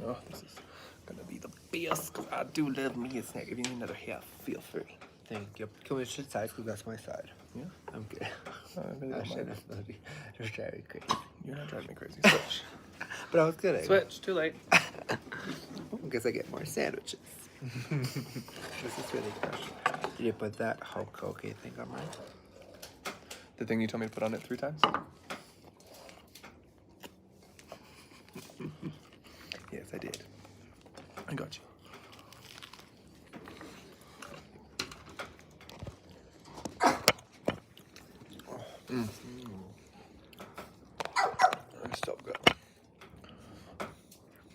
Oh, this is gonna be the best because I do love me a snack. If you need another half, feel free. Thank you. Can we switch sides? Because that's my side. Yeah, I'm good. I really don't mind. Just very crazy. You're not driving me crazy. Switch. But I was kidding. Switch. Too late. I guess I get more sandwiches. This is really fresh. Did you put that Hokoke thing on mine? The thing you told me to put on it 3 times? Yes, I did. I got you. It's so good.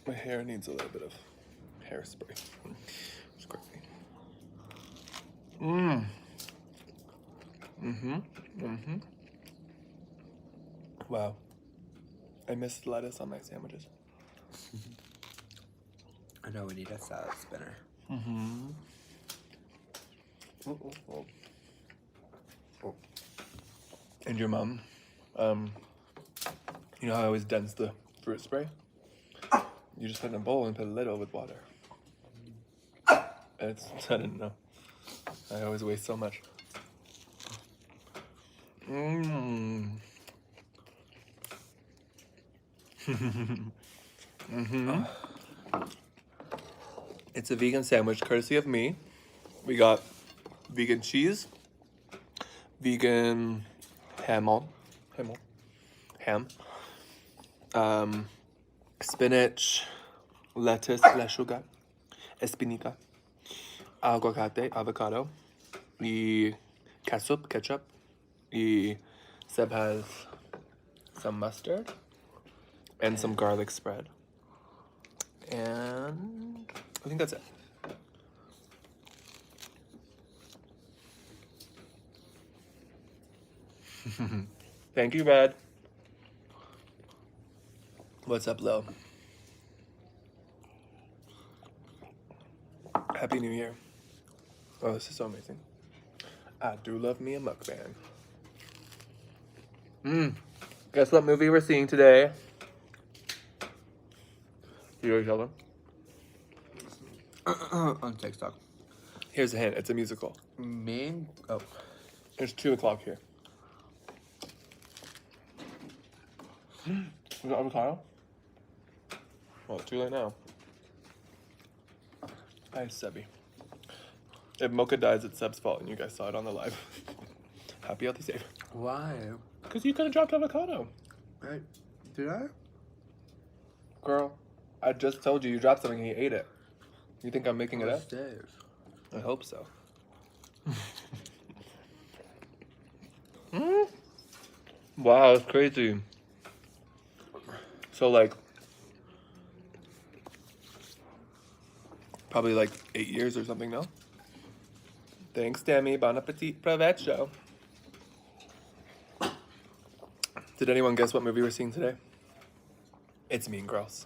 My hair needs a little bit of hairspray. It's crazy. Wow. I missed lettuce on my sandwiches. I know we need a salad spinner. And your mom, you know how I always dense the fruit spray? You just put it in a bowl and put a lid over with water. And it's, I didn't know. I always waste so much. It's a vegan sandwich courtesy of me. We got vegan cheese, vegan ham, spinach, lettuce, lechuga, espinaca, aguacate, avocado, y ketchup, y Seb has some mustard and some garlic spread. And I think that's it. Thank you, Red. What's up, Lo? Happy New Year. Oh, this is so amazing. I do love me a mukbang. Guess what movie we're seeing today? You already tell them? On TikTok. Here's a hint. It's a musical. Oh. It's 2 o'clock here. Is it avocado? Well, it's too late now. Hi, Sebby. If Mocha dies, it's Seb's fault, and you guys saw it on the live. Happy, healthy, safe. Why? Because you could have dropped avocado. Right. Did I? Girl, I just told you dropped something and he ate it. You think I'm making it up? Dave. I hope so. Wow, it's crazy. So, like, probably like 8 years or something, no? Thanks, Demi. Bon appetit, provecho. Did anyone guess what movie we're seeing today? It's Mean Girls.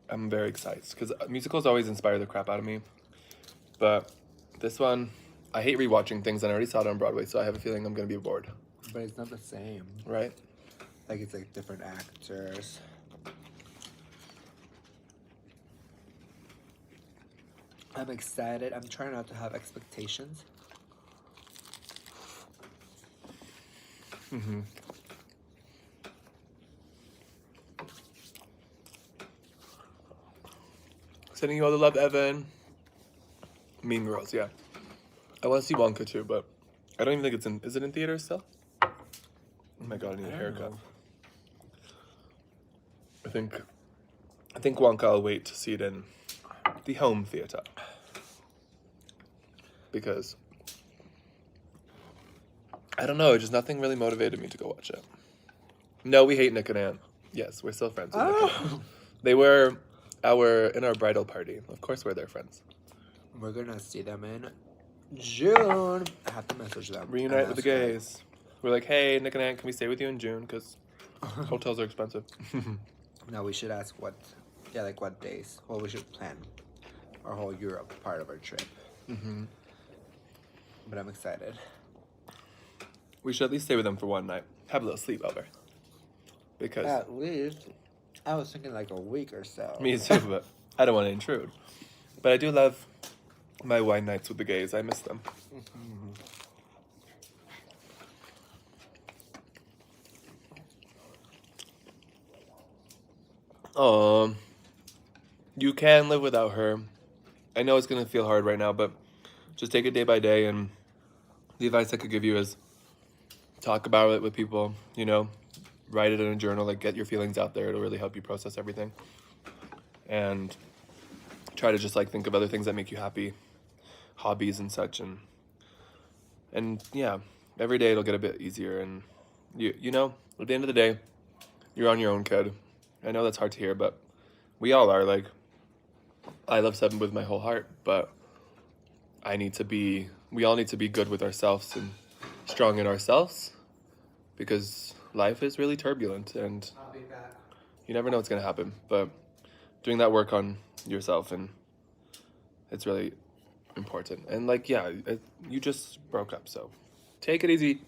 I'm very excited because musicals always inspire the crap out of me. But this one, I hate rewatching things, and I already saw it on Broadway, so I have a feeling I'm going to be bored. But it's not the same. Right? Like, it's like different actors. I'm excited. I'm trying not to have expectations. Sending you all the love, Evan. Mean Girls, yeah. I want to see Wonka too, but I don't even think it's in. Is it in theaters still? Oh my god, I need a haircut. I think Wonka, I'll wait to see it in the home theater. Because I don't know, just nothing really motivated me to go watch it. No, we hate Nick and Ann. Yes, we're still friends with Nick and Ann. They were in our bridal party. Of course we're their friends. We're gonna see them in June. I have to message them. Reunite with the gays. We're like, hey, Nick and Ann, can we stay with you in June? Because hotels are expensive. No, we should ask what days. Well, we should plan our whole Europe part of our trip. But I'm excited. We should at least stay with them for one night. Have a little sleepover. Because At least. I was thinking like a week or so. Me too, but I don't want to intrude. But I do love my wine nights with the gays. I miss them. You can live without her. I know it's going to feel hard right now, but just take it day by day. And the advice I could give you is talk about it with people, you know, write it in a journal, like get your feelings out there. It'll really help you process everything. And try to just like think of other things that make you happy, hobbies and such. And yeah, every day it'll get a bit easier. And you know, at the end of the day, you're on your own, kid. I know that's hard to hear, but we all are. Like, I love Seven with my whole heart, but we all need to be good with ourselves and strong in ourselves, because life is really turbulent and I'll be back. you never know what's going to happen. But doing that work on yourself, and it's really important. And like, yeah, you just broke up, so take it easy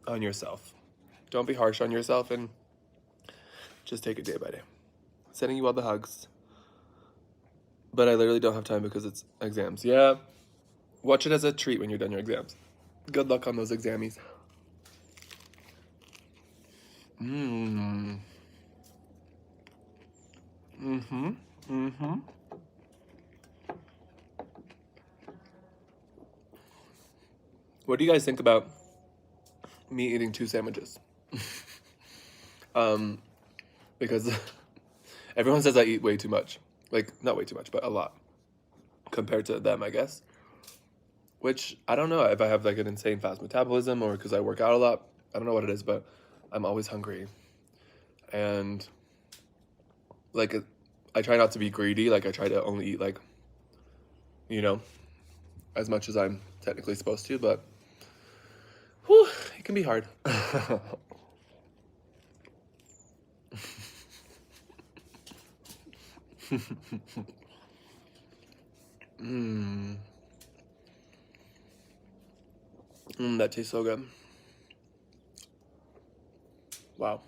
on yourself. Don't be harsh on yourself, and just take it day by day. Sending you all the hugs. But I literally don't have time because it's exams. Yeah. Watch it as a treat when you're done your exams. Good luck on those examies. What do you guys think about me eating 2 sandwiches? Because everyone says I eat way too much. Like, not way too much, but a lot. Compared to them, I guess. Which, I don't know if I have like an insane fast metabolism or because I work out a lot. I don't know what it is, but I'm always hungry. And like, I try not to be greedy. Like, I try to only eat like, you know, as much as I'm technically supposed to, but whew, it can be hard. That tastes so good. Wow.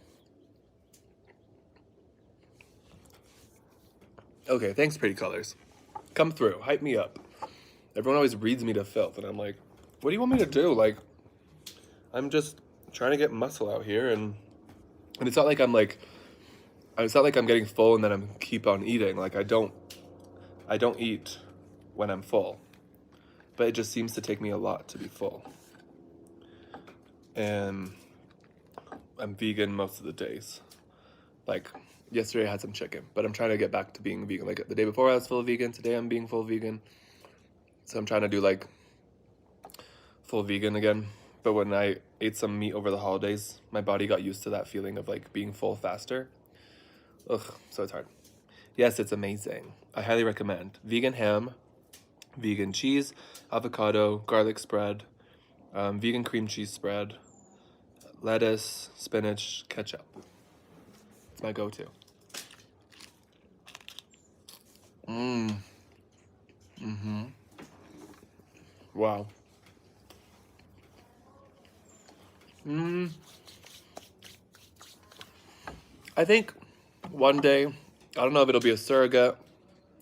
Okay, thanks, pretty colors. Come through, hype me up. Everyone always reads me to filth, and I'm like, what do you want me to do? Like, I'm just trying to get muscle out here, and it's not like I'm getting full and then I'm keep on eating. Like, I don't eat when I'm full, but it just seems to take me a lot to be full. And I'm vegan most of the days. Like, yesterday I had some chicken, but I'm trying to get back to being vegan. Like, the day before I was full vegan, today I'm being full vegan. So I'm trying to do like full vegan again. But when I ate some meat over the holidays, my body got used to that feeling of like being full faster. Ugh, so it's hard. Yes, it's amazing. I highly recommend. Vegan ham, vegan cheese, avocado, garlic spread, vegan cream cheese spread, lettuce, spinach, ketchup. It's my go-to. Wow. I think one day, I don't know if it'll be a surrogate,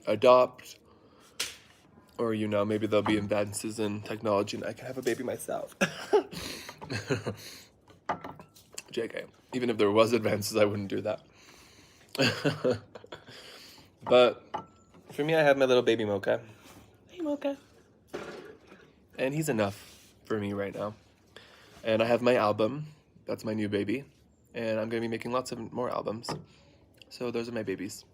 adopt, or, you know, maybe there'll be advances in technology and I can have a baby myself. JK. Even if there was advances, I wouldn't do that. But for me, I have my little baby Mocha. Hey, Mocha. And he's enough for me right now. And I have my album. That's my new baby. And I'm going to be making lots of more albums. So those are my babies.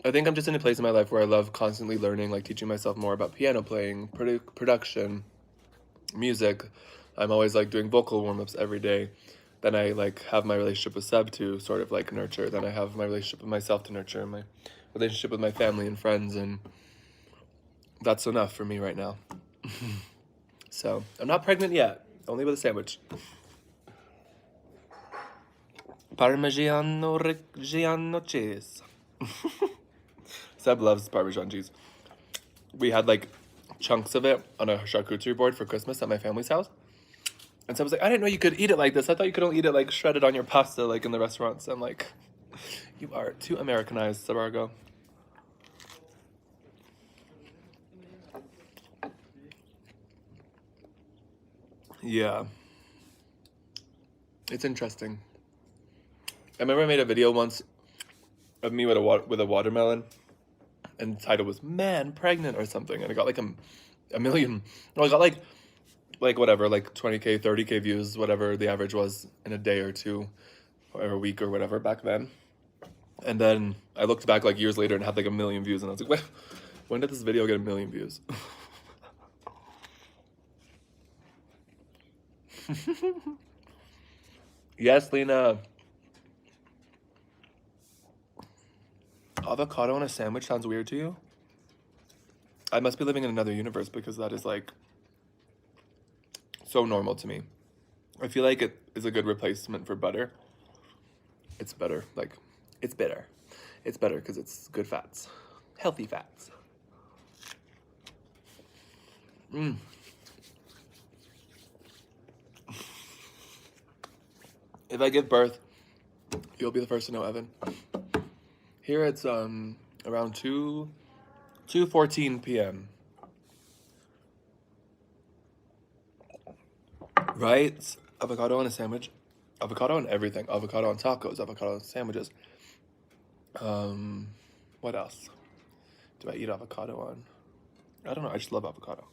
I think I'm just in a place in my life where I love constantly learning, like teaching myself more about piano playing, production, music. I'm always like doing vocal warm-ups every day. Then I like have my relationship with Seb to sort of like nurture. Then I have my relationship with myself to nurture, my relationship with my family and friends, and that's enough for me right now. So I'm not pregnant yet, only with a sandwich. Parmigiano Reggiano cheese. Seb loves Parmesan cheese. We had like chunks of it on a charcuterie board for Christmas at my family's house. And Seb was like, I didn't know you could eat it like this. I thought you could only eat it like shredded on your pasta like in the restaurants. I'm like, You are too Americanized, Sabargo. Yeah. It's interesting. I remember I made a video once of me with a watermelon, and the title was "Man Pregnant" or something, and it got like a million. Well, I got like whatever, like 20K, 30K views, whatever the average was in a day or two, or a week or whatever back then. And then I looked back like years later and had like a million views, and I was like, wait, when did this video get a million views? Yes, Lena. Avocado on a sandwich sounds weird to you? I must be living in another universe because that is like so normal to me. I feel like it is a good replacement for butter. It's better. Like, it's better. It's better because it's good fats. Healthy fats. If I give birth, you'll be the first to know, Evan. Here it's around 2:14 p.m. Right? Avocado on a sandwich. Avocado on everything. Avocado on tacos. Avocado on sandwiches. What else do I eat avocado on? I don't know. I just love avocado.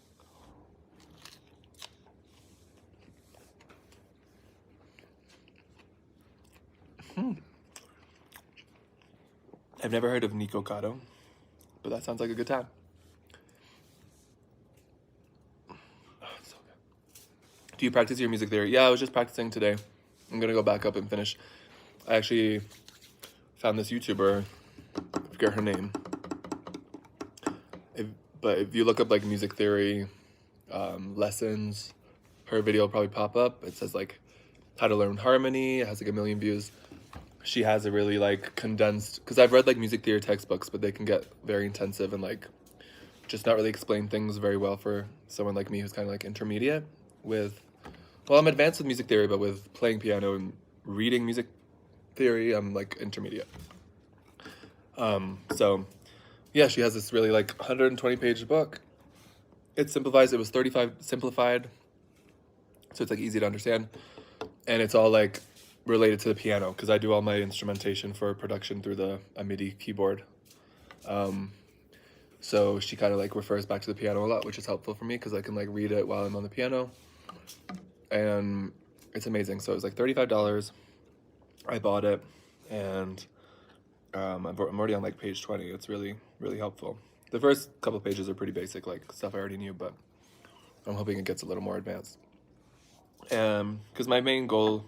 I've never heard of Nicocado, but that sounds like a good time. Oh, it's so good. Do you practice your music theory? Yeah, I was just practicing today. I'm gonna go back up and finish. I actually found this YouTuber, I forget her name. But if you look up like music theory lessons, her video will probably pop up. It says like how to learn harmony. It has like a million views. She has a really like condensed, because I've read like music theory textbooks, but they can get very intensive and like just not really explain things very well for someone like me who's kind of like intermediate with, well, I'm advanced with music theory, but with playing piano and reading music theory, I'm like intermediate. So yeah, she has this really like 120-page book. It simplifies. It was 35 simplified, so it's like easy to understand, and it's all like related to the piano because I do all my instrumentation for production through a MIDI keyboard. So she kind of like refers back to the piano a lot, which is helpful for me because I can like read it while I'm on the piano, and it's amazing. So it was like $35. I bought it, and I'm already on like page 20. It's really, really helpful. The first couple pages are pretty basic, like stuff I already knew, but I'm hoping it gets a little more advanced. Because my main goal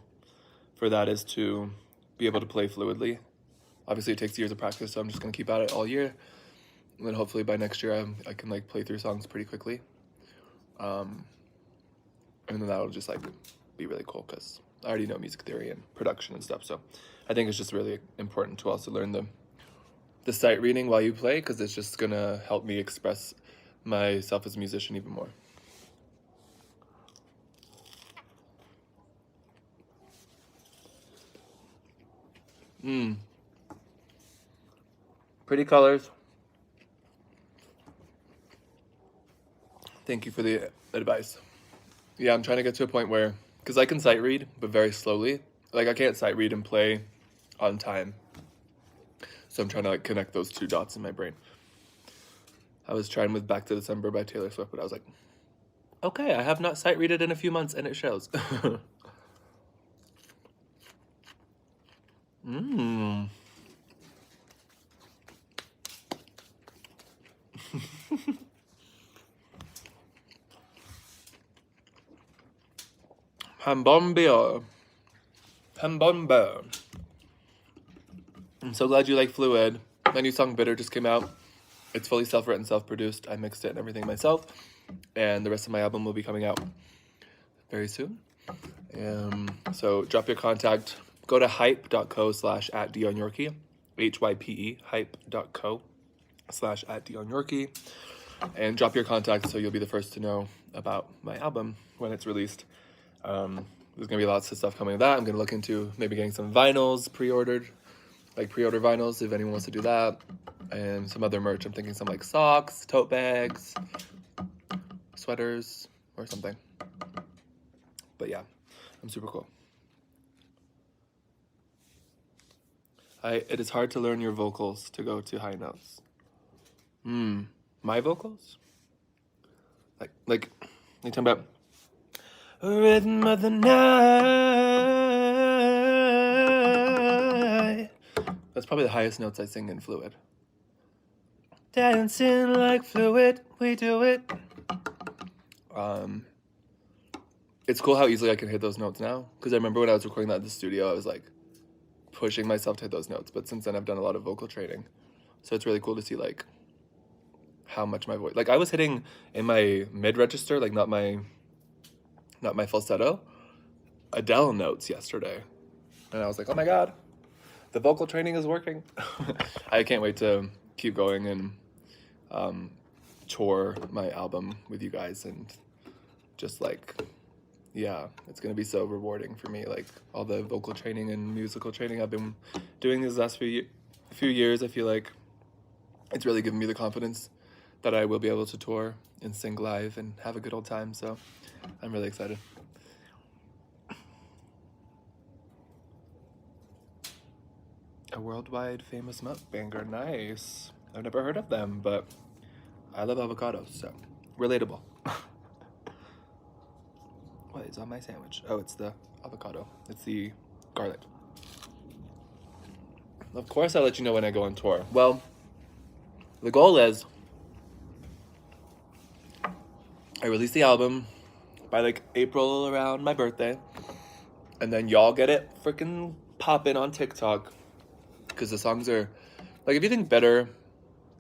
for that is to be able to play fluidly. Obviously, it takes years of practice, so I'm just gonna keep at it all year, and then hopefully by next year I can like play through songs pretty quickly. And then that'll just like be really cool because I already know music theory and production and stuff. So I think it's just really important to also learn the sight reading while you play because it's just gonna help me express myself as a musician even more. Pretty colors. Thank you for the advice. Yeah, I'm trying to get to a point where, because I can sight read, but very slowly. Like I can't sight read and play on time. So I'm trying to like connect those two dots in my brain. I was trying with Back to December by Taylor Swift, but I was like, okay, I have not sight read it in a few months and it shows. Hambombo. I'm so glad you like Fluid. My new song Bitter just came out. It's fully self-written, self-produced. I mixed it and everything myself. And the rest of my album will be coming out very soon. So drop your contact. Go to hype.co/@DionYorkie. HYPE, hype.co/@DionYorkie. And drop your contact so you'll be the first to know about my album when it's released. There's going to be lots of stuff coming with that. I'm going to look into maybe getting some vinyls pre-ordered like pre-order vinyls if anyone wants to do that, and some other merch. I'm thinking some like socks, tote bags, sweaters, or something. But yeah, I'm super cool. It is hard to learn your vocals to go to high notes. My vocals? Like you talking about rhythm of the night. That's probably the highest notes I sing in fluid. Dancing like fluid, we do it. It's cool how easily I can hit those notes now. Because I remember when I was recording that in the studio, I was like pushing myself to hit those notes. But since then, I've done a lot of vocal training. So it's really cool to see like how much my voice, like I was hitting in my mid register, like not my falsetto, Adele notes yesterday. And I was like, oh my God, the vocal training is working. I can't wait to keep going and tour my album with you guys, and just like, yeah, it's gonna be so rewarding for me. Like all the vocal training and musical training I've been doing these last few years, I feel like it's really given me the confidence that I will be able to tour and sing live and have a good old time. So I'm really excited. A worldwide famous mukbanger, nice. I've never heard of them, but I love avocados, so relatable. What is on my sandwich? Oh, it's the avocado. It's the garlic. Of course I'll let you know when I go on tour. Well, the goal is I release the album by like April around my birthday, and then y'all get it freaking popping on TikTok, because the songs are like, if you think Bitter,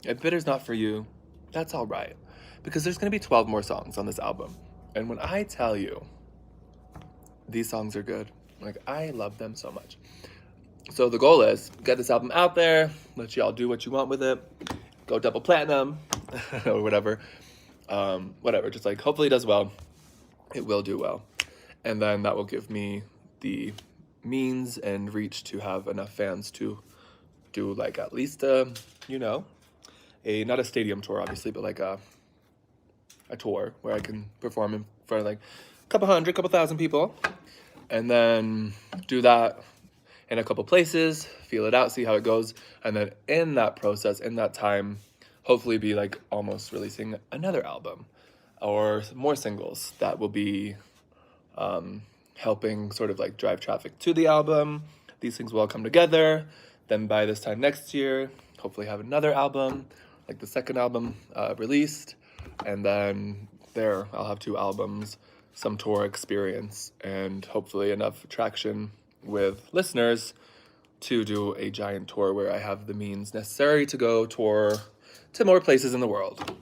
if Bitter's not for you, that's all right, because there's gonna be 12 more songs on this album, and when I tell you these songs are good, like I love them so much. So the goal is get this album out there, let y'all do what you want with it, go double platinum or whatever. Whatever, just like hopefully it does well. It will do well, and then that will give me the means and reach to have enough fans to do like at least a not a stadium tour obviously, but like a tour where I can perform in front of like a couple thousand people, and then do that in a couple places, feel it out, see how it goes, and then in that process, in that time, hopefully be like almost releasing another album or more singles that will be helping sort of like drive traffic to the album. These things will all come together. Then by this time next year, hopefully have another album, like the second album released. And then there I'll have 2 albums, some tour experience, and hopefully enough traction with listeners to do a giant tour where I have the means necessary to go tour to more places in the world.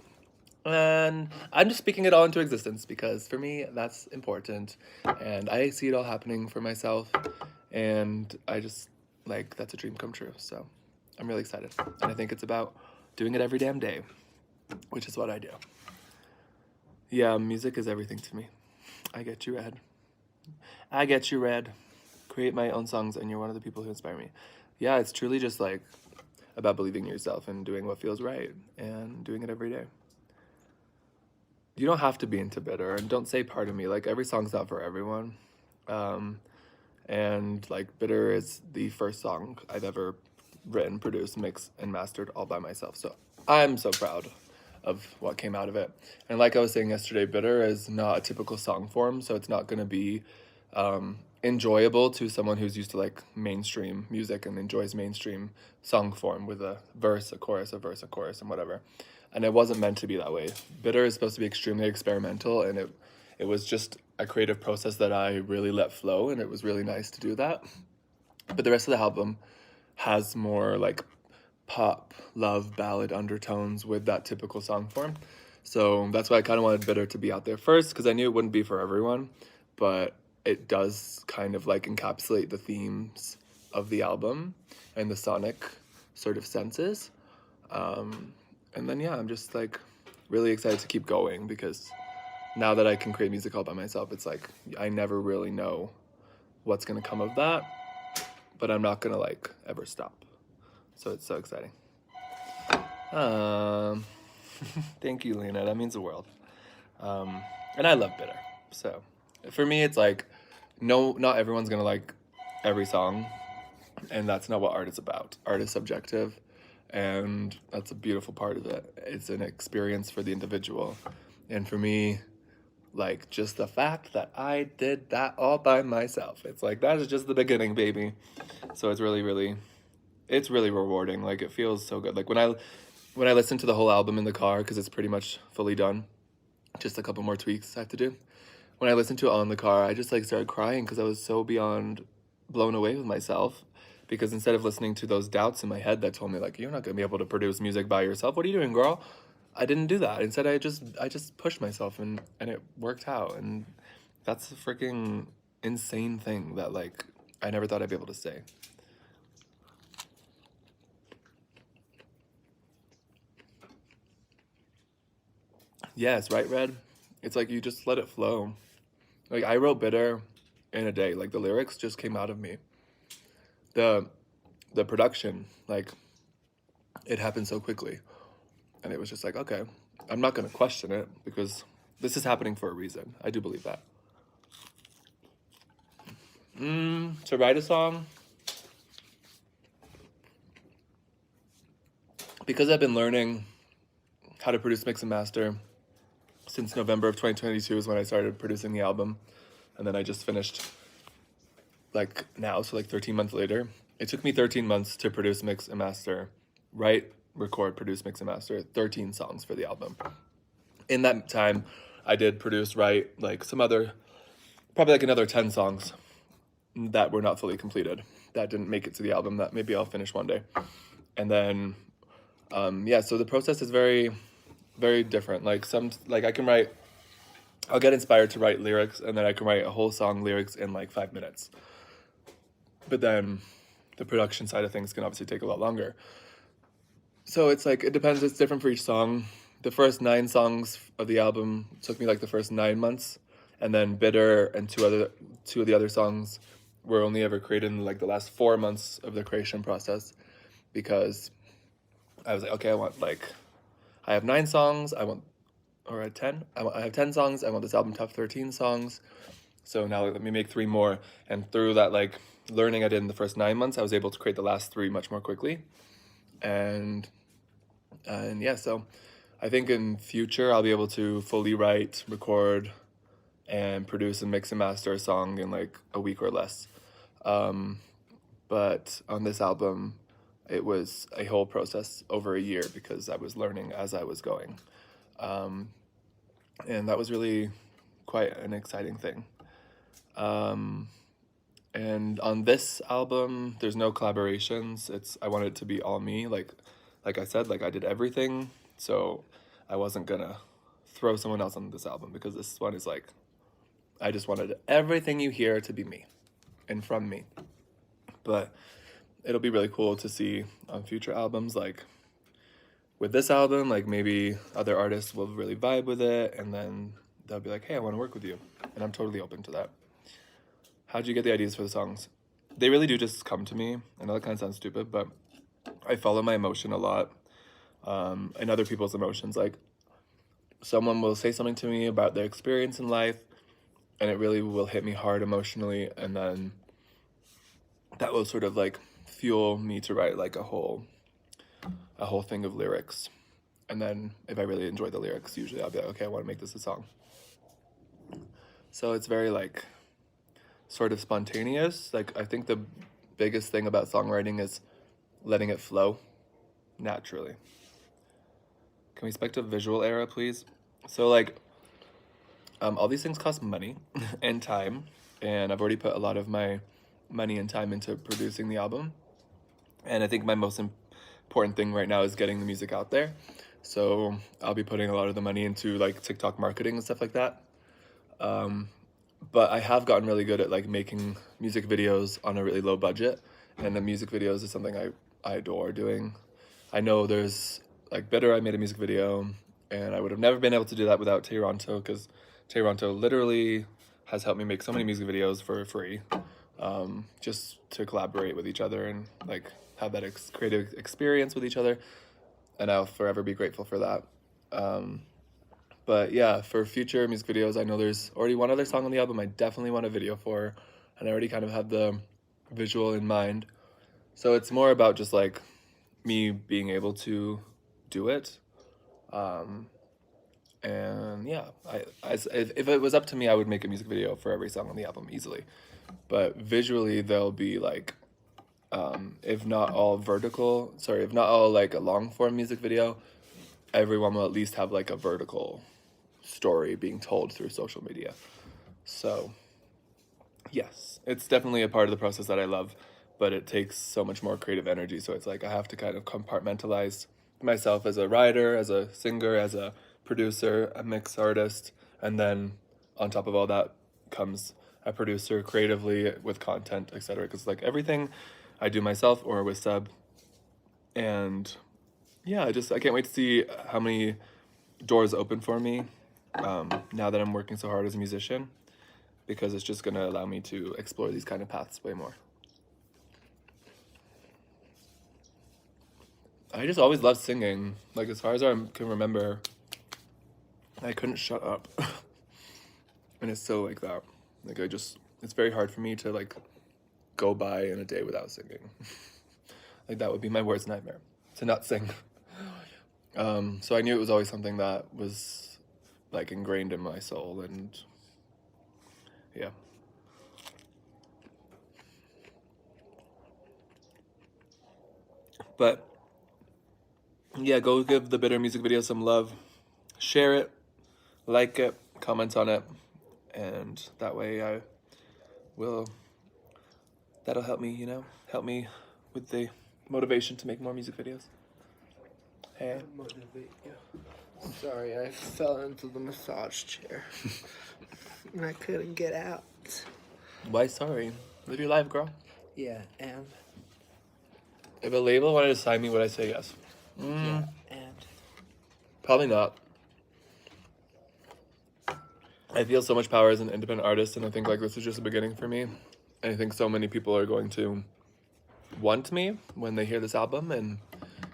And I'm just speaking it all into existence because for me, that's important. And I see it all happening for myself. And I just, like, that's a dream come true. So I'm really excited. And I think it's about doing it every damn day, which is what I do. Yeah, music is everything to me. I get you, Red. I get you, Red. Create my own songs, and you're one of the people who inspire me. Yeah, it's truly just like about believing in yourself and doing what feels right and doing it every day. You don't have to be into Bitter, and don't say pardon me. Like, every song's not for everyone. And like Bitter is the first song I've ever written, produced, mixed, and mastered all by myself. So I'm so proud of what came out of it. And like I was saying yesterday, Bitter is not a typical song form, so it's not going to be enjoyable to someone who's used to like mainstream music and enjoys mainstream song form with a verse, a chorus, a verse, a chorus, and whatever. And it wasn't meant to be that way. Bitter is supposed to be extremely experimental, and it was just a creative process that I really let flow, and it was really nice to do that. But the rest of the album has more like pop, love, ballad undertones with that typical song form. So that's why I kind of wanted Bitter to be out there first, because I knew it wouldn't be for everyone, but it does kind of like encapsulate the themes of the album and the sonic sort of senses. And then, yeah, I'm just like really excited to keep going, because now that I can create music all by myself, it's like I never really know what's going to come of that, but I'm not going to like ever stop. So it's so exciting. Thank you, Lena. That means the world. And I love Bitter. So for me, it's like, no, not everyone's gonna like every song, and that's not what art is about. Art is subjective, and that's a beautiful part of it. It's an experience for the individual, and for me, like, just the fact that I did that all by myself, it's like, that is just the beginning, baby. So it's really rewarding. Like, it feels so good. Like when I listen to the whole album in the car, because it's pretty much fully done, just a couple more tweaks I have to do. When I listened to it all in the car, I just like started crying because I was so beyond blown away with myself. Because instead of listening to those doubts in my head that told me like, you're not gonna be able to produce music by yourself, what are you doing, girl? I didn't do that. Instead, I just pushed myself, and it worked out. And that's a freaking insane thing that like I never thought I'd be able to say. Yes, right, Red? It's like you just let it flow. Like, I wrote Bitter in a day. Like, the lyrics just came out of me. The production, like, it happened so quickly. And it was just like, okay, I'm not going to question it because this is happening for a reason. I do believe that. To write a song, because I've been learning how to produce, mix, and master since November of 2022 is when I started producing the album. And then I just finished like now, so like 13 months later. It took me 13 months to produce, mix, and master, write, record, produce, mix, and master 13 songs for the album. In that time, I did produce, write, like some other, probably like another 10 songs that were not fully completed, that didn't make it to the album, that maybe I'll finish one day. And then, yeah, so the process is very, very different. Like I can write, I'll get inspired to write lyrics, and then I can write a whole song lyrics in like 5 minutes. But then the production side of things can obviously take a lot longer. So it's like, it depends, it's different for each song. The first 9 songs of the album took me like the first 9 months, and then Bitter and two of the other songs were only ever created in like the last 4 months of the creation process, because I was like, okay, I have 9 songs, or 10, I have 10 songs, I want this album to have 13 songs, so now let me make 3 more. And through that like learning I did in the first 9 months, I was able to create the last 3 much more quickly. And yeah, so I think in future I'll be able to fully write, record, and produce and mix and master a song in like a week or less. But on this album, it was a whole process over a year because I was learning as I was going. And that was really quite an exciting thing. And on this album, there's no collaborations. I wanted it to be all me. Like I said, like I did everything. So I wasn't gonna throw someone else on this album, because this one is like, I just wanted everything you hear to be me and from me. But it'll be really cool to see on future albums, like with this album, like maybe other artists will really vibe with it, and then they'll be like, hey, I want to work with you. And I'm totally open to that. How'd you get the ideas for the songs? They really do just come to me. I know that kind of sounds stupid, but I follow my emotion a lot, and other people's emotions. Like, someone will say something to me about their experience in life, and it really will hit me hard emotionally, and then that will sort of like fuel me to write like a whole thing of lyrics. And then if I really enjoy the lyrics, usually I'll be like, okay, I want to make this a song. So it's very like sort of spontaneous. Like, I think the biggest thing about songwriting is letting it flow naturally. Can we expect a visual era, please? So like, all these things cost money and time, and I've already put a lot of my money and time into producing the album. And I think my most important thing right now is getting the music out there. So I'll be putting a lot of the money into like TikTok marketing and stuff like that. But I have gotten really good at like making music videos on a really low budget, and the music videos is something I adore doing. I know there's like Bitter, I made a music video, and I would have never been able to do that without Toronto, because Toronto literally has helped me make so many music videos for free, just to collaborate with each other and like have that creative experience with each other, and I'll forever be grateful for that. But yeah, for future music videos, I know there's already one other song on the album I definitely want a video for, and I already kind of have the visual in mind. So it's more about just like me being able to do it. And yeah, if it was up to me, I would make a music video for every song on the album easily. But visually, they'll be like, if not all like a long form music video, everyone will at least have like a vertical story being told through social media. So yes, it's definitely a part of the process that I love, but it takes so much more creative energy. So it's like I have to kind of compartmentalize myself as a writer, as a singer, as a producer, a mix artist, and then on top of all that comes a producer creatively with content, etc. Because like everything I do myself or with Seb, and yeah, I can't wait to see how many doors open for me now that I'm working so hard as a musician, because it's just gonna allow me to explore these kind of paths way more. I just always loved singing. Like as far as I can remember, I couldn't shut up. And it's so like that. Like it's very hard for me to like go by in a day without singing. Like that would be my worst nightmare, to not sing. So I knew it was always something that was like ingrained in my soul, and yeah. But yeah, go give the Bitter music video some love. Share it, like it, comment on it, and that way that'll help me, help me with the motivation to make more music videos. Hey. Motivate you. Sorry, I fell into the massage chair. And I couldn't get out. Why sorry? Live your life, girl. Yeah, and? If a label wanted to sign me, would I say yes? Yeah, and? Probably not. I feel so much power as an independent artist, and I think like this is just the beginning for me. And I think so many people are going to want me when they hear this album and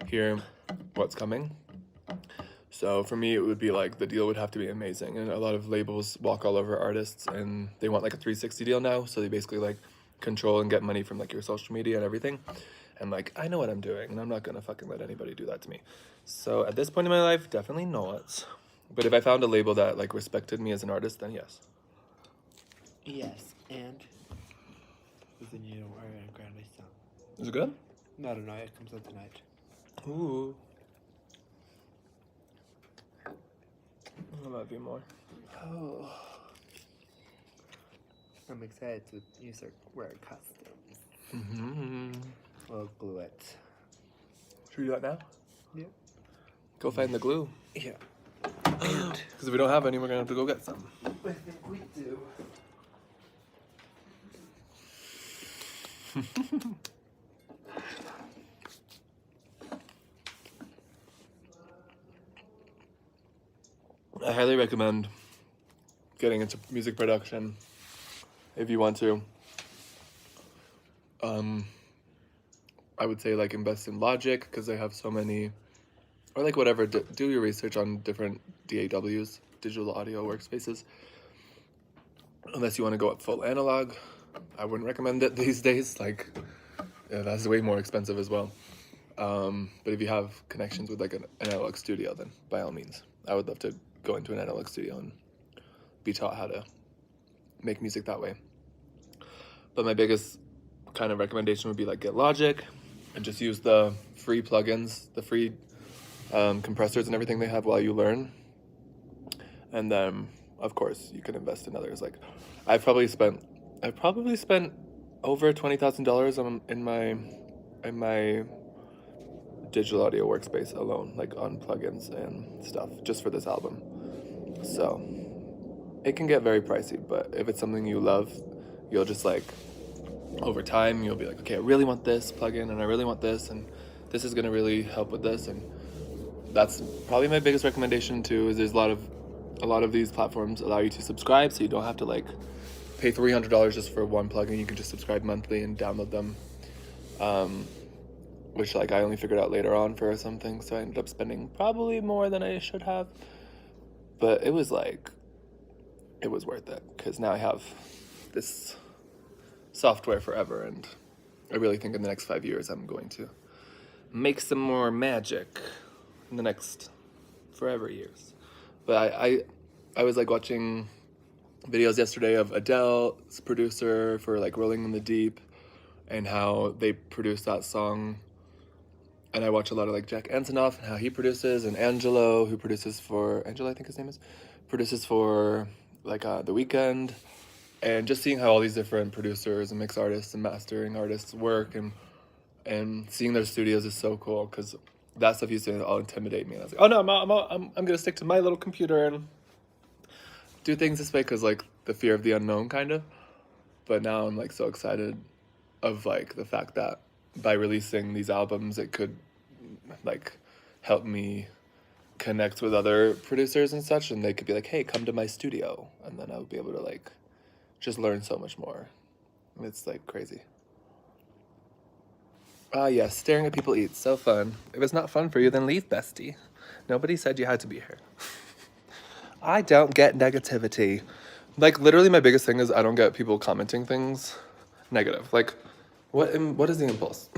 hear what's coming. So for me, it would be like the deal would have to be amazing. And a lot of labels walk all over artists, and they want like a 360 deal now. So they basically like control and get money from like your social media and everything. And like, I know what I'm doing, and I'm not gonna fucking let anybody do that to me. So at this point in my life, definitely not. But if I found a label that like respected me as an artist, then yes. Yes, and? It's the new Ariana Grande song. Is it good? I don't know, it comes out tonight. Ooh. I love you more. Oh. I'm excited to use her wear costumes. Mm-hmm. We'll glue it. Should we do that now? Yeah. Go find the glue. Yeah. Because if we don't have any, we're gonna have to go get some. I think we do. I highly recommend getting into music production if you want to. I would say like invest in Logic because they have so many, or like whatever, do your research on different DAWs, digital audio workspaces. Unless you want to go up full analog, I wouldn't recommend it these days. Like, yeah, that's way more expensive as well. But if you have connections with like an analog studio, then by all means, I would love to go into an analog studio and be taught how to make music that way. But my biggest kind of recommendation would be like get Logic and just use the free plugins, the free compressors and everything they have while you learn. And then of course you can invest in others. Like I've probably spent over $20,000 in my digital audio workspace alone, like on plugins and stuff, just for this album. So it can get very pricey, but if it's something you love, you'll just like over time you'll be like, okay, I really want this plugin and I really want this, and this is gonna really help with this. And that's probably my biggest recommendation too, is there's a lot of these platforms allow you to subscribe, so you don't have to like pay $300 just for one plugin. You can just subscribe monthly and download them. which like I only figured out later on for something, so I ended up spending probably more than I should have. But it was like, it was worth it, because now I have this software forever, and I really think in the next 5 years I'm going to make some more magic in the next forever years. But I was like watching videos yesterday of Adele's producer for like Rolling in the Deep, and how they produced that song. And I watch a lot of like Jack Antonoff and how he produces, and Angelo, who produces for Angelo, I think his name is, produces for like The Weeknd, and just seeing how all these different producers and mix artists and mastering artists work, and seeing their studios is so cool, because that stuff used to all intimidate me. And I was like, oh no, I'm gonna stick to my little computer and do things this way, because like the fear of the unknown kind of. But now I'm like so excited of like the fact that by releasing these albums, it could like help me connect with other producers and such, and they could be like, hey, come to my studio, and then I would be able to like just learn so much more. And it's like crazy. Ah yes, staring at people eat, so fun. If it's not fun for you, then leave, bestie. Nobody said you had to be here. I don't get negativity. Like literally my biggest thing is I don't get people commenting things negative. Like what is the impulse?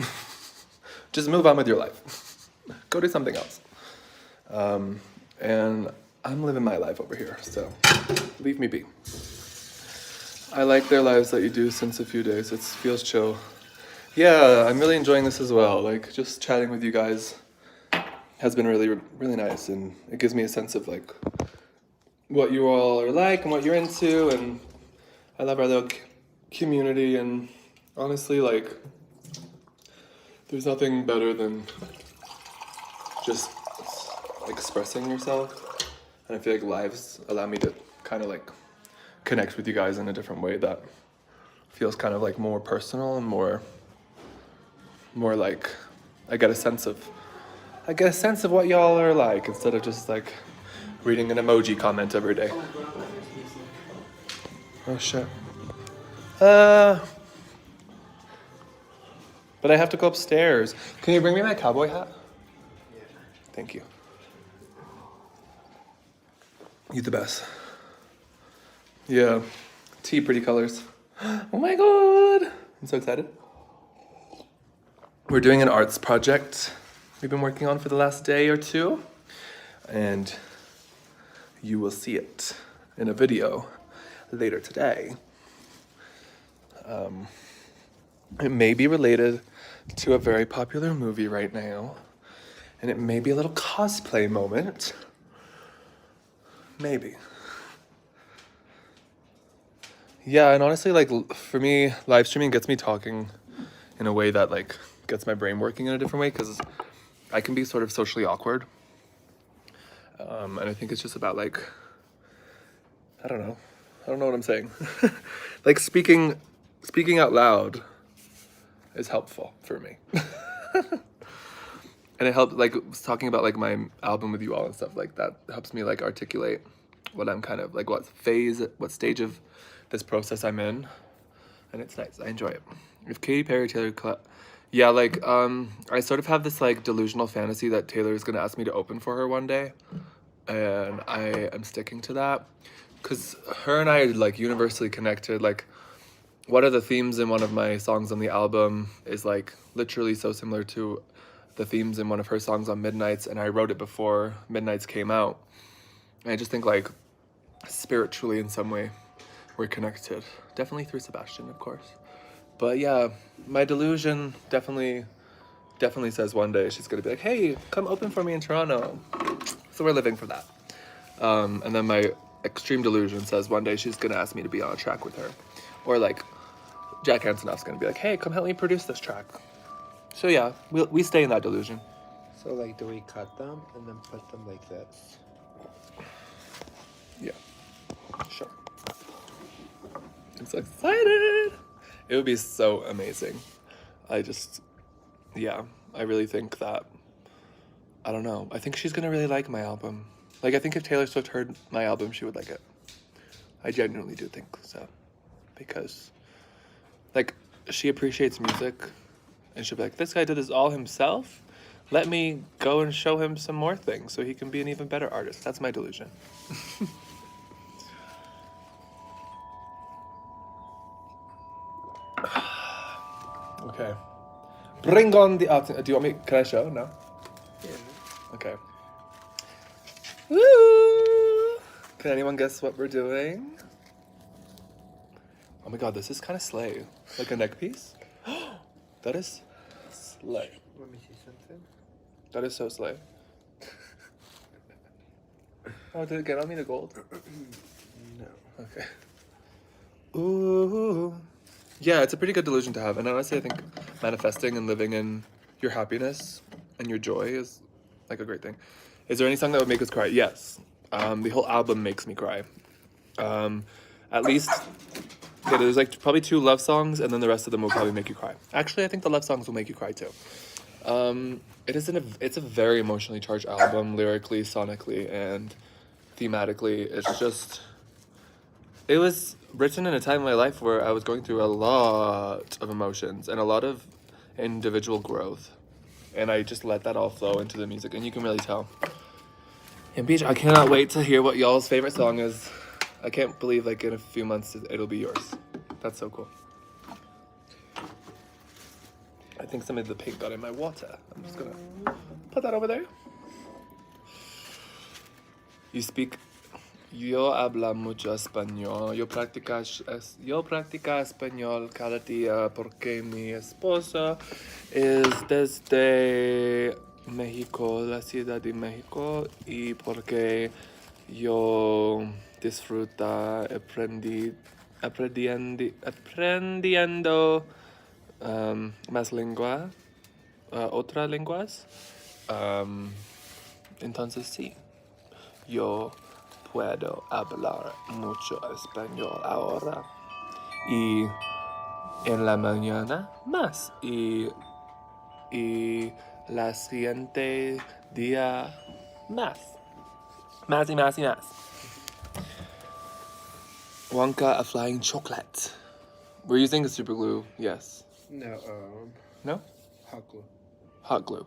Just move on with your life. Go do something else. And I'm living my life over here, so leave me be. I like their lives that you do since a few days. It feels chill. Yeah, I'm really enjoying this as well. Like just chatting with you guys has been really, really nice, and it gives me a sense of like what you all are like and what you're into, and I love our little community, and honestly, like, there's nothing better than just expressing yourself, and I feel like lives allow me to kind of like connect with you guys in a different way that feels kind of like more personal and more like I get a sense of what y'all are like, instead of just like reading an emoji comment every day. Oh shit. But I have to go upstairs. Can you bring me my cowboy hat? Yeah. Thank you. You the best. Yeah. Tea, pretty colors. Oh my god. I'm so excited. We're doing an arts project we've been working on for the last day or two, and you will see it in a video later today. It may be related to a very popular movie right now, and it may be a little cosplay moment. Maybe. Yeah, and honestly, like, for me, live streaming gets me talking in a way that, like, gets my brain working in a different way, because I can be sort of socially awkward. And I think it's just about, like, I don't know what I'm saying. Like, speaking out loud is helpful for me. And it helped, like, talking about, like, my album with you all and stuff like that helps me, like, articulate what I'm kind of, like, what stage of this process I'm in. And it's nice. I enjoy it. If Katy Perry, Taylor, yeah, like, I sort of have this, like, delusional fantasy that Taylor is going to ask me to open for her one day. And I am sticking to that. Because her and I are, like, universally connected. Like, one of the themes in one of my songs on the album is, like, literally so similar to the themes in one of her songs on Midnights, and I wrote it before Midnights came out. And I just think, like, spiritually in some way, we're connected. Definitely through Sebasdion, of course. But yeah, my delusion definitely says one day she's gonna be like, hey, come open for me in Toronto. So we're living for that. And then my extreme delusion says one day she's gonna ask me to be on a track with her. Or like, Jack Antonoff's gonna be like, hey, come help me produce this track. So yeah, we stay in that delusion. So like, do we cut them and then put them like this? Yeah, sure. I'm so excited. It would be so amazing. I really think that, I don't know, I think she's gonna really like my album. Like, I think if Taylor Swift heard my album, she would like it. I genuinely do think so. Because, like, she appreciates music And she'll be like, this guy did this all himself? Let me go and show him some more things so he can be an even better artist. That's my delusion. Okay. Bring on the art. Do you want me? Can I show? No? Yeah. Okay. Woo! Can anyone guess what we're doing? Oh my god, this is kind of slay. Like a neck piece? That is slay. Let me see something. That is so slay. Oh, did it get on me the gold? No. Okay. Ooh. Yeah, it's a pretty good delusion to have. And honestly, I think manifesting and living in your happiness and your joy is like a great thing. Is there any song that would make us cry? Yes. The whole album makes me cry. At least, yeah, there's like probably 2 love songs, and then the rest of them will probably make you cry. Actually, I think the love songs will make you cry too. It's a very emotionally charged album, lyrically, sonically, and thematically. It was written in a time in my life where I was going through a lot of emotions and a lot of individual growth. And I just let that all flow into the music, and you can really tell. And Beach, I cannot wait to hear what y'all's favorite song is. I can't believe like in a few months it'll be yours. That's so cool. I think some of the paint got in my water. I'm just gonna put that over there. You speak. Yo habla mucho español. Yo practica español cada día porque mi esposa es desde México, la ciudad de México, y porque yo disfruta aprendiendo más otras lenguas. Entonces sí, yo puedo hablar mucho español ahora y en la mañana más y la siguiente día más y más y más. Wonka, a flying chocolate. We're using the super glue, yes. No, No? hot glue. Hot glue.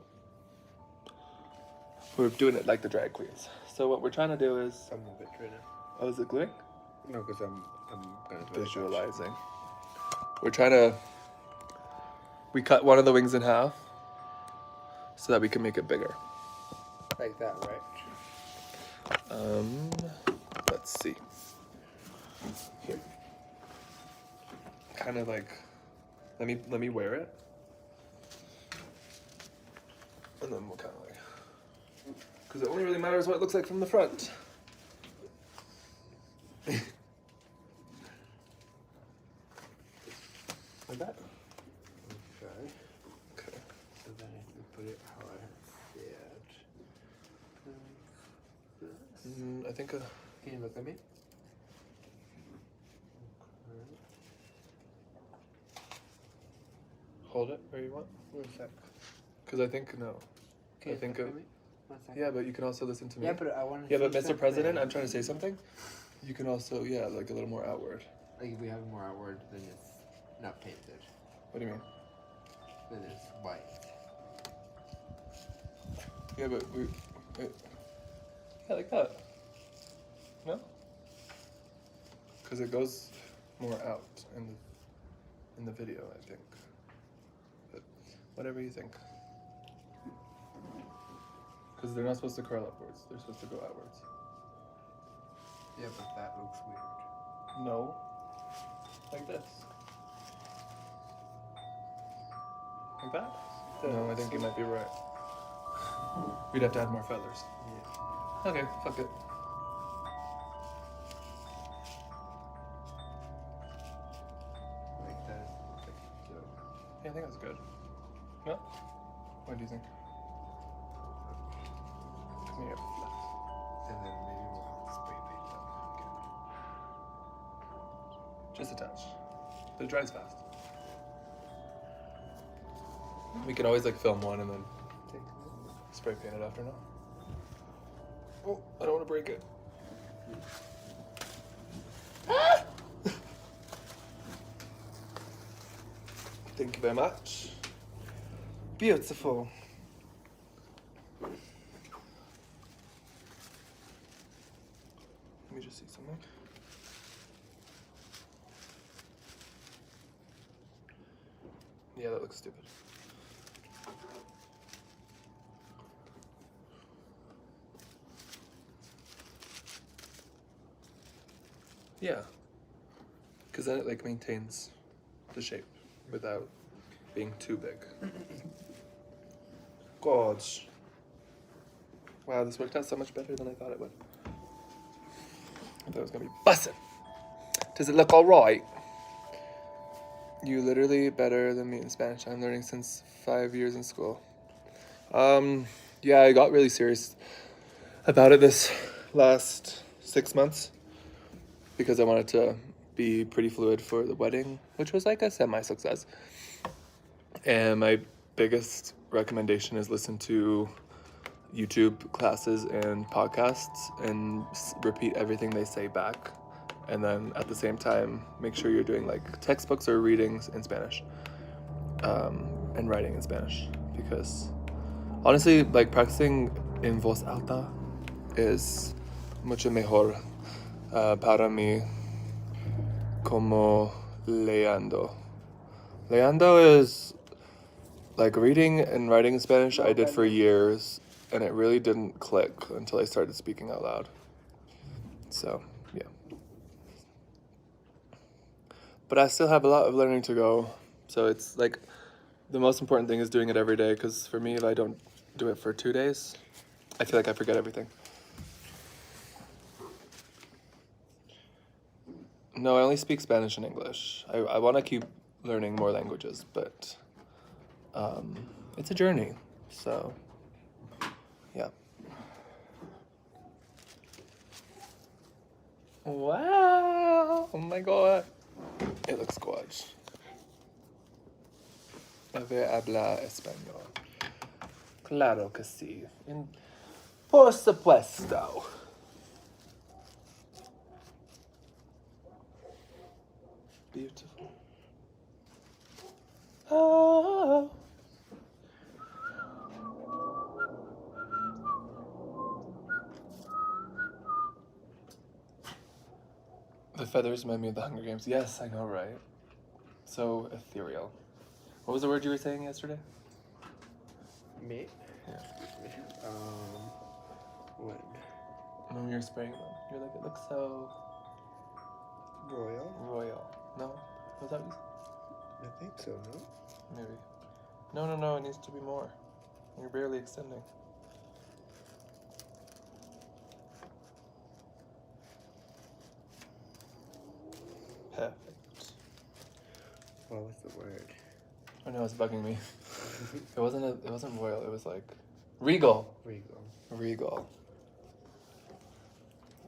We're doing it like the drag queens. So what we're trying to do is... Some of it right now. Oh, is it gluing? No, because I'm gonna Visualizing. We're trying to... We cut one of the wings in half so that we can make it bigger. like that, right? Let's see. Here. Kind of like... Let me wear it. And then we'll kind of like... Because it only really matters what it looks like from the front. Like that? Okay. Okay. So then I can put it how I see it. I think... Can you look at me? Hold it where you want. One sec. Because I think, no. Can I you think look of... at me? 1 second. Yeah, but you can also listen to me. Yeah, but I want to. Yeah, but Mr. President, I'm trying to say something. You can also, yeah, like a little more outward. Like if we have more outward, then it's not painted. What do you mean? Then it's white. Yeah, but we... Yeah, like that. No? Because it goes more out in the video, I think. But whatever you think. Because they're not supposed to curl upwards. They're supposed to go outwards. Yeah, but that looks weird. No. Like this. Like that? No, I think you might be right. We'd have to add more feathers. Yeah. Okay, fuck it. Like that. So. Yeah, I think that's good. No? What do you think? Yeah. And then maybe we'll have to spray paint them again. Just a touch. But it dries fast. We could always like film one and then spray paint it after, no? Oh, I don't want to break it. Thank you very much. Beautiful. Let me just see something. Yeah, that looks stupid. Yeah. Because then it like maintains the shape without being too big. God. Wow, this worked out so much better than I thought it would. I thought it was gonna be bussin'. Does it look alright? You literally better than me in Spanish. I'm learning since 5 years in school. Yeah, I got really serious about it this last 6 months because I wanted to be pretty fluid for the wedding, which was like a semi-success. And my biggest recommendation is listen to YouTube classes and podcasts and repeat everything they say back. And then at the same time, make sure you're doing like textbooks or readings in Spanish, and writing in Spanish. Because honestly, like practicing en voz alta is mucho mejor para mí como leando. Leando is like reading and writing in Spanish I did for years, and it really didn't click until I started speaking out loud. So, yeah. But I still have a lot of learning to go. So it's like the most important thing is doing it every day, because for me, if I don't do it for 2 days, I feel like I forget everything. No, I only speak Spanish and English. I want to keep learning more languages, but it's a journey. So, yeah. Wow! Oh my god. It looks gorgeous. A ver, habla español. Claro que sí. Por supuesto. Beautiful. Oh. The feathers remind me of the Hunger Games. Yes, I know, right? So ethereal. What was the word you were saying yesterday? Me? Yeah. When? When you were spraying them, you're like, it looks so Royal? royal. No? Was that what you said? I think so, no? Maybe. No, it needs to be more. You're barely extending. Perfect. What was the word? Oh no, it's bugging me. It wasn't royal, it was like regal. Regal.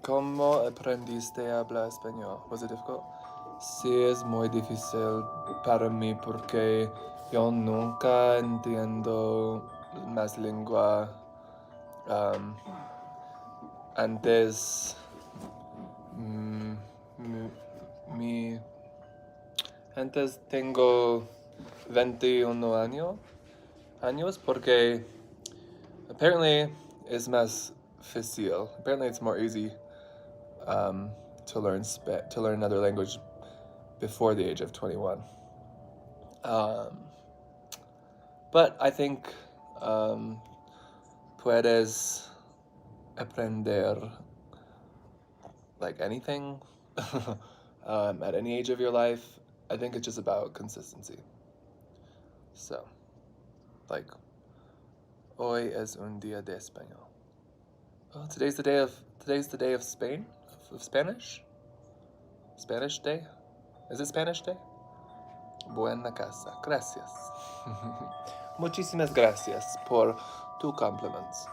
¿Cómo aprendiste a hablar español? Was it difficult? Sí, es muy difícil para mí porque yo nunca entiendo más lengua. Antes, antes tengo 21 años porque apparently it's más fácil. Apparently it's more easy to learn another language before the age of 21. But I think puedes aprender like anything at any age of your life. I think it's just about consistency. So, like, hoy es un día de español. Oh, today's the day of Spain, of Spanish. Spanish Day. Is it Spanish Day? Buena casa. Gracias. Muchísimas gracias por tu compliments.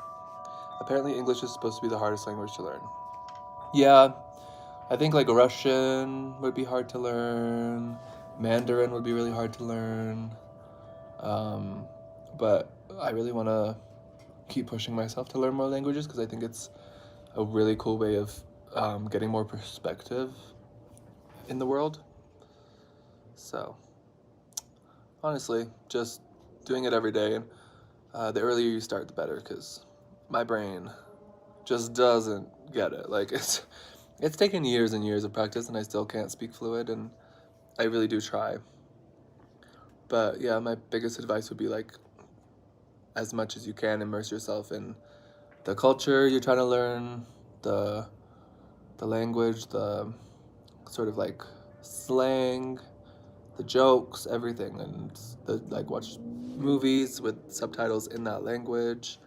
Apparently English is supposed to be the hardest language to learn. Yeah, I think like Russian would be hard to learn. Mandarin would be really hard to learn. But I really want to keep pushing myself to learn more languages because I think it's a really cool way of getting more perspective in the world. So, honestly, just doing it every day. The earlier you start, the better, because my brain just doesn't get it. Like, it's taken years and years of practice, and I still can't speak fluid, and I really do try. But yeah, my biggest advice would be, like, as much as you can, immerse yourself in the culture you're trying to learn, the language, the sort of like slang, the jokes, everything, and watch movies with subtitles in that language,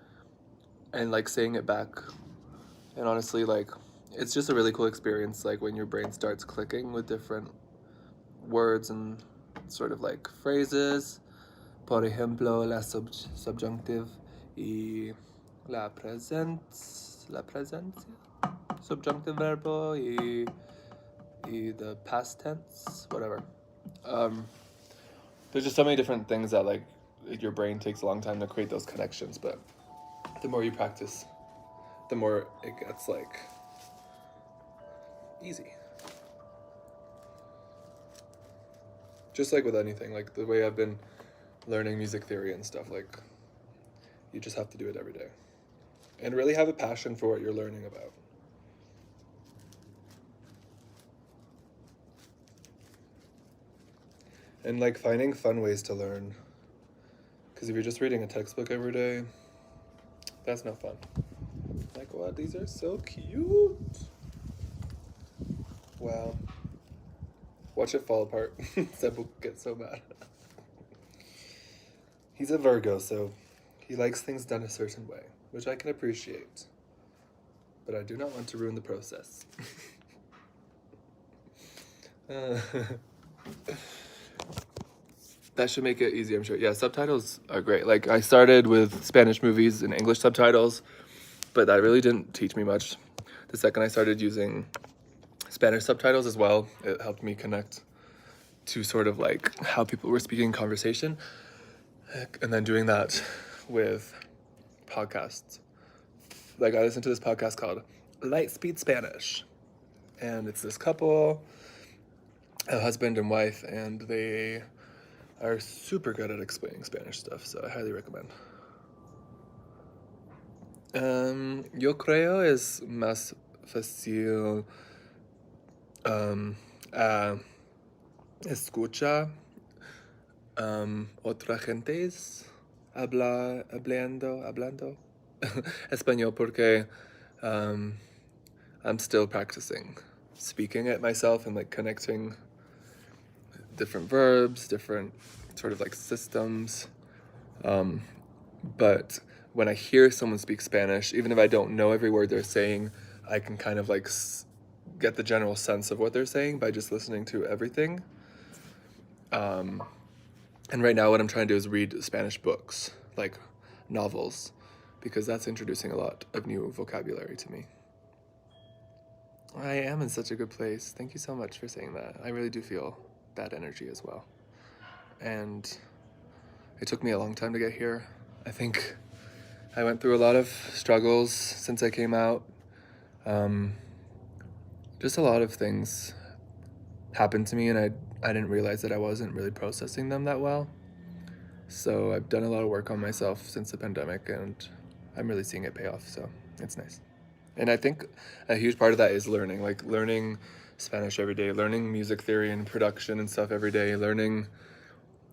and like saying it back. And honestly, like, it's just a really cool experience, like when your brain starts clicking with different words and sort of like phrases. Por ejemplo, la subjunctive y la presencia, subjunctive verbo y the past tense, whatever. There's just so many different things that like your brain takes a long time to create those connections, but the more you practice, the more it gets like easy. Just like with anything, like the way I've been learning music theory and stuff, like you just have to do it every day and really have a passion for what you're learning about. And like finding fun ways to learn, because if you're just reading a textbook every day, that's no fun. Like, wow, these are so cute. Wow. Watch it fall apart. Seb will get so mad. He's a Virgo, so he likes things done a certain way, which I can appreciate. But I do not want to ruin the process. That should make it easy, I'm sure. Yeah, subtitles are great. Like, I started with Spanish movies and English subtitles, but that really didn't teach me much. The second I started using Spanish subtitles as well, it helped me connect to sort of like how people were speaking in conversation. And then doing that with podcasts. Like, I listened to this podcast called Lightspeed Spanish. And it's this couple, a husband and wife, and they are super good at explaining Spanish stuff, so I highly recommend. Yo creo es más fácil escucha otra gentes hablando español porque I'm still practicing speaking it myself and like connecting different verbs, different sort of like systems. But when I hear someone speak Spanish, even if I don't know every word they're saying, I can kind of like get the general sense of what they're saying by just listening to everything. And right now what I'm trying to do is read Spanish books, like novels, because that's introducing a lot of new vocabulary to me. I am in such a good place. Thank you so much for saying that. I really do feel that energy as well. And it took me a long time to get here. I think I went through a lot of struggles since I came out. Just a lot of things happened to me, and I didn't realize that I wasn't really processing them that well. So I've done a lot of work on myself since the pandemic, and I'm really seeing it pay off, so it's nice. And I think a huge part of that is learning, like learning Spanish every day, learning music theory and production and stuff every day, learning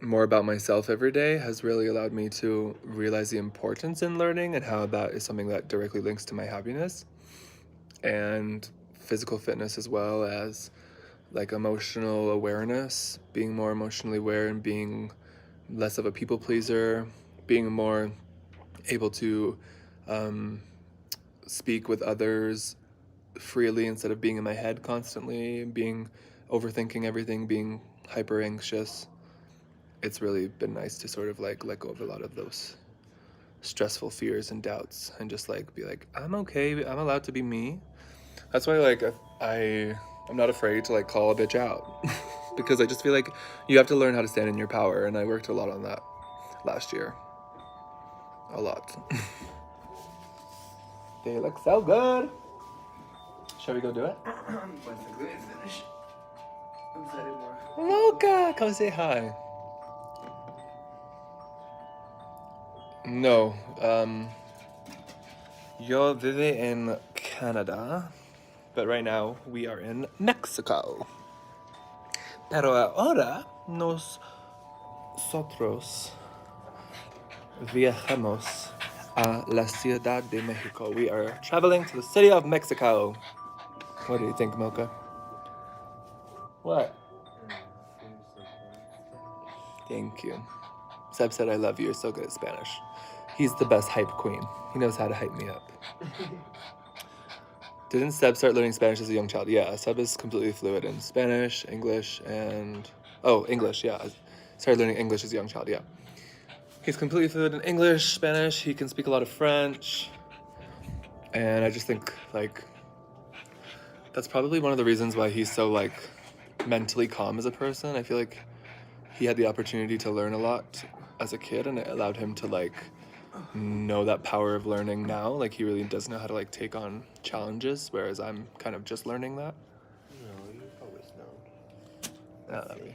more about myself every day has really allowed me to realize the importance in learning and how that is something that directly links to my happiness and physical fitness, as well as like emotional awareness, being more emotionally aware and being less of a people pleaser, being more able to speak with others freely instead of being in my head constantly, being overthinking everything, being hyper anxious. It's really been nice to sort of like let go of a lot of those stressful fears and doubts and just like be like, I'm okay, I'm allowed to be me. That's why like I'm not afraid to like call a bitch out because I just feel like you have to learn how to stand in your power, and I worked a lot on that last year. A lot. They look so good. Shall we go do it? Basically, I finished. I'm excited more. Loca, come say hi. No. Yo vive en Canada, but right now we are in Mexico. Pero ahora nosotros viajamos a la Ciudad de Mexico. We are traveling to the city of Mexico. What do you think, Mocha? What? Thank you. Seb said I love you. You're so good at Spanish. He's the best hype queen. He knows how to hype me up. Didn't Seb start learning Spanish as a young child? Yeah, Seb is completely fluent in Spanish, English, and... Oh, English, yeah. Started learning English as a young child, yeah. He's completely fluent in English, Spanish. He can speak a lot of French. And I just think, like... That's probably one of the reasons why he's so, like, mentally calm as a person. I feel like he had the opportunity to learn a lot as a kid, and it allowed him to, like, know that power of learning now. Like, he really does know how to, like, take on challenges, whereas I'm kind of just learning that. No, you've always known. Yeah, that'd be...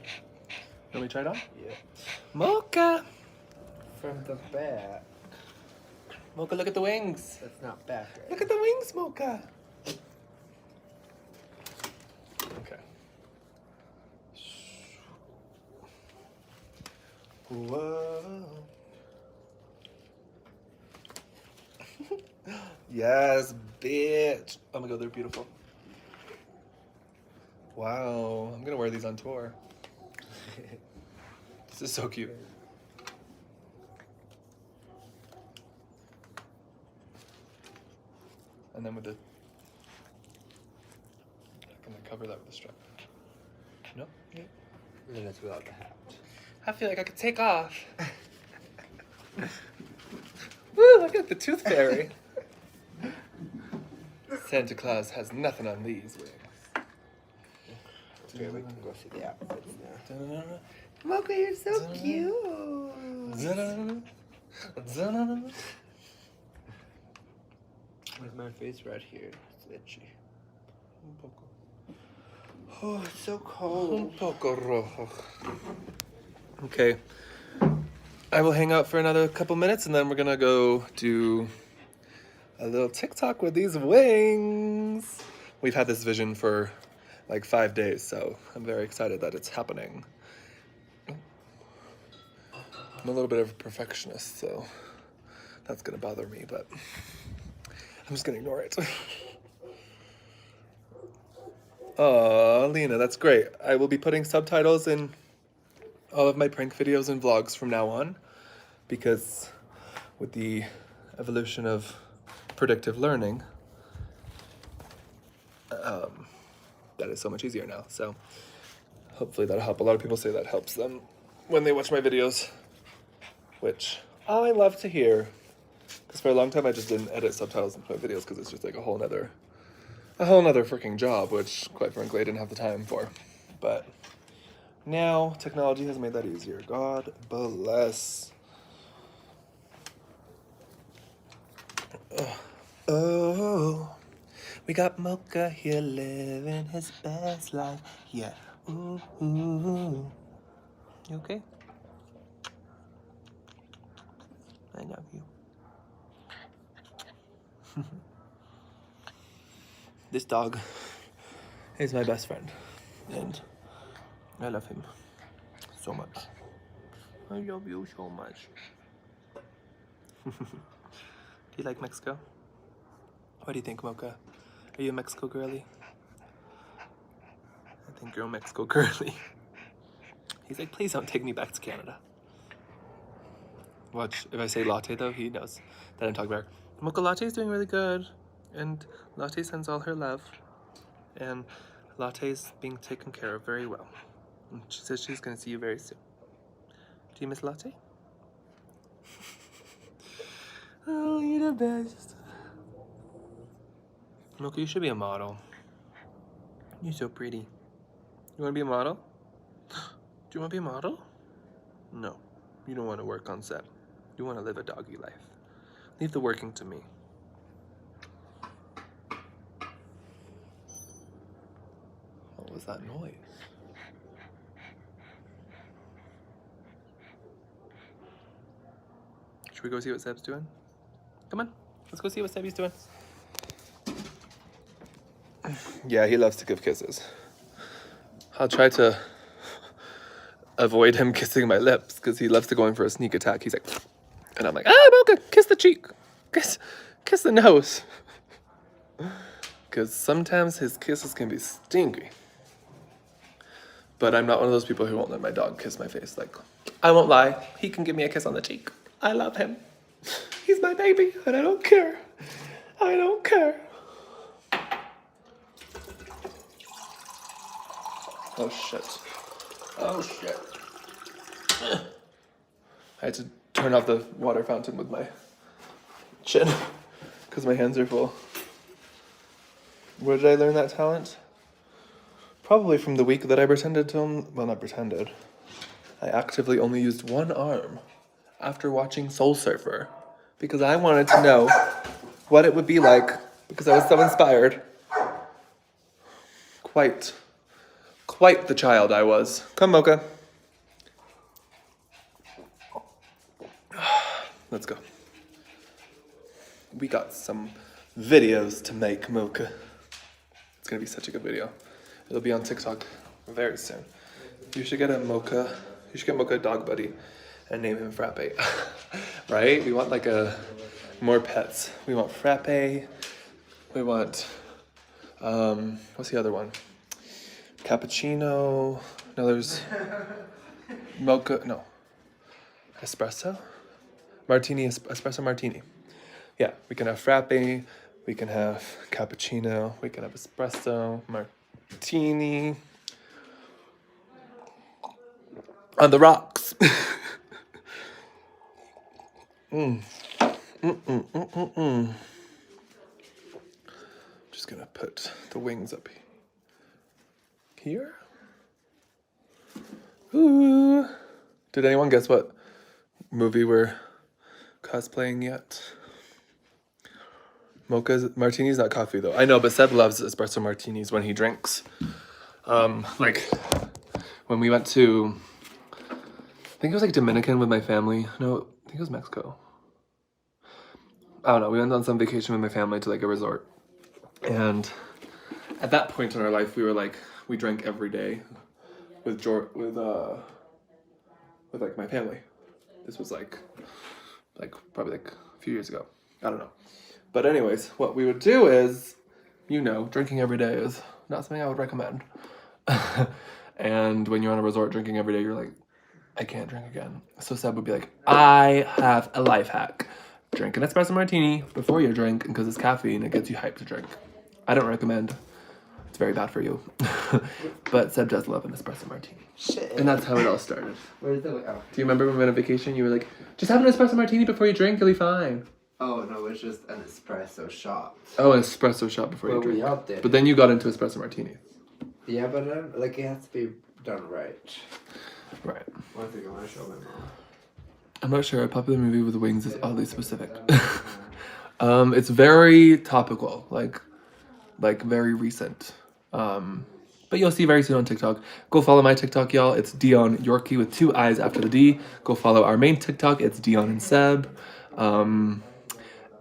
Let me try it on? Yeah. Mocha! From the back. Mocha, look at the wings. That's not back, right? Look at the wings, Mocha. Okay. Whoa. Yes, bitch. Oh my god, they're beautiful. Wow, I'm gonna wear these on tour. This is so cute. And then with the... Can I cover that with a strap? No? Yeah. And then it's without the hat. I feel like I could take off. Woo, look at the tooth fairy. Santa Claus has nothing on these wings. Okay, we can go see the outfits now. Da-na-na-na. Mocha, you're so Da-na-na. cute. Da-na-na-na. Da-na-na-na. Where's my face right here? It's itchy. Un poco. Oh, it's so Un cold. poco rojo. Okay. I will hang out for another couple minutes and then we're gonna go do a little TikTok with these wings. We've had this vision for like 5 days, so I'm very excited that it's happening. I'm a little bit of a perfectionist, so that's gonna bother me, but I'm just gonna ignore it. Oh, Lena, that's great. I will be putting subtitles in all of my prank videos and vlogs from now on, because with the evolution of predictive learning, that is so much easier now. So hopefully that'll help. A lot of people say that helps them when they watch my videos, which I love to hear. Because for a long time I just didn't edit subtitles into my videos because it's just like a whole nother freaking job, which quite frankly I didn't have the time for. But now technology has made that easier. God bless. Oh, we got Mocha here living his best life. Yeah. Ooh, ooh. You okay? I love you. This dog is my best friend, and I love him so much. I love you so much. Do you like Mexico? What do you think, Mocha? Are you a Mexico girly? I think you're a Mexico girly. He's like, please don't take me back to Canada. Watch, if I say latte though, he knows that I'm talking about her. Mocha Latte's doing really good. And Latte sends all her love. And Latte's being taken care of very well. And she says she's gonna see you very soon. Do you miss Latte? Oh, you're the best. Mocha, you should be a model. You're so pretty. You wanna be a model? Do you wanna be a model? No, you don't wanna work on set. You wanna live a doggy life. Leave the working to me. What was that noise? Should we go see what Seb's doing? Come on, let's go see what Seb's doing. Yeah, he loves to give kisses. I'll try to avoid him kissing my lips because he loves to go in for a sneak attack. He's like, and I'm like, Mocha, kiss the cheek, kiss the nose. Because sometimes his kisses can be stinky. But I'm not one of those people who won't let my dog kiss my face. Like, I won't lie, he can give me a kiss on the cheek. I love him. He's my baby, and I don't care. I don't care. Oh shit. Oh shit. I had to turn off the water fountain with my chin because my hands are full. Where did I learn that talent? Probably from the week that I pretended to, well, not pretended. I actively only used one arm after watching Soul Surfer because I wanted to know what it would be like because I was so inspired. Quite the child I was. Come, Mocha. Let's go. We got some videos to make, Mocha. It's gonna be such a good video. It'll be on TikTok very soon. You should get Mocha a dog buddy and name him Frappe. Right? We want like more pets. We want Frappe. We want, what's the other one? Cappuccino. No, there's Mocha, no. Espresso? Martini, espresso martini. Yeah, we can have Frappe, we can have cappuccino, we can have espresso, martini. On the rocks. Just gonna put the wings up here. Ooh. Did anyone guess what movie we're cosplaying yet? Martini's not coffee though. I know, but Seb loves espresso martinis when he drinks. Like when we went to, I think it was like Dominican with my family. No, I think it was Mexico. I don't know. We went on some vacation with my family to like a resort. And at that point in our life, we were like, we drank every day with like my family. This was like probably like a few years ago. I don't know. But anyways, what we would do is, drinking every day is not something I would recommend. And when you're on a resort drinking every day, you're like, I can't drink again. So Seb would be like, I have a life hack. Drink an espresso martini before you drink because it's caffeine. It gets you hyped to drink. I don't recommend. It's very bad for you. But Seb does love an espresso martini. Shit. And that's how it all started. Where's the? Oh. Do you remember when we went on vacation? You were like, just have an espresso martini before you drink. You'll be fine. Oh no, it's just an espresso shot. Oh, an espresso shot before you drink. We helped it. But then you got into espresso martinis. Yeah, but like it has to be done right. Right. One thing I want to show my mom. I'm not sure. A popular movie with wings is oddly specific. It's very topical, like very recent. But you'll see very soon on TikTok. Go follow my TikTok, y'all. It's Dion Yorkie with 2 I's after the D. Go follow our main TikTok. It's Dion and Seb.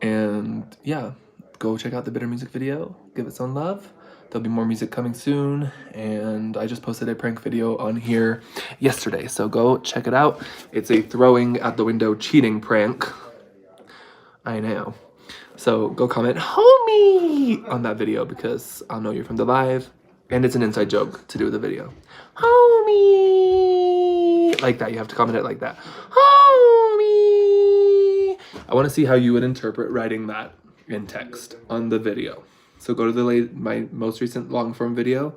And yeah, go check out the Bitter music video. Give it some love. There'll be more music coming soon. And I just posted a prank video on here yesterday. So go check it out. It's a throwing at the window cheating prank. I know. So go comment, homie, on that video because I'll know you're from the live. And it's an inside joke to do with the video. Homie. Like that. You have to comment it like that. Homie. I want to see how you would interpret writing that in text on the video. So go to my most recent long form video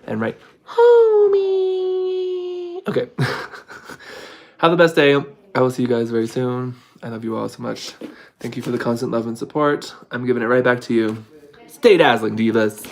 and write, homie. Okay. Have the best day. I will see you guys very soon. I love you all so much. Thank you for the constant love and support. I'm giving it right back to you. Stay dazzling, divas.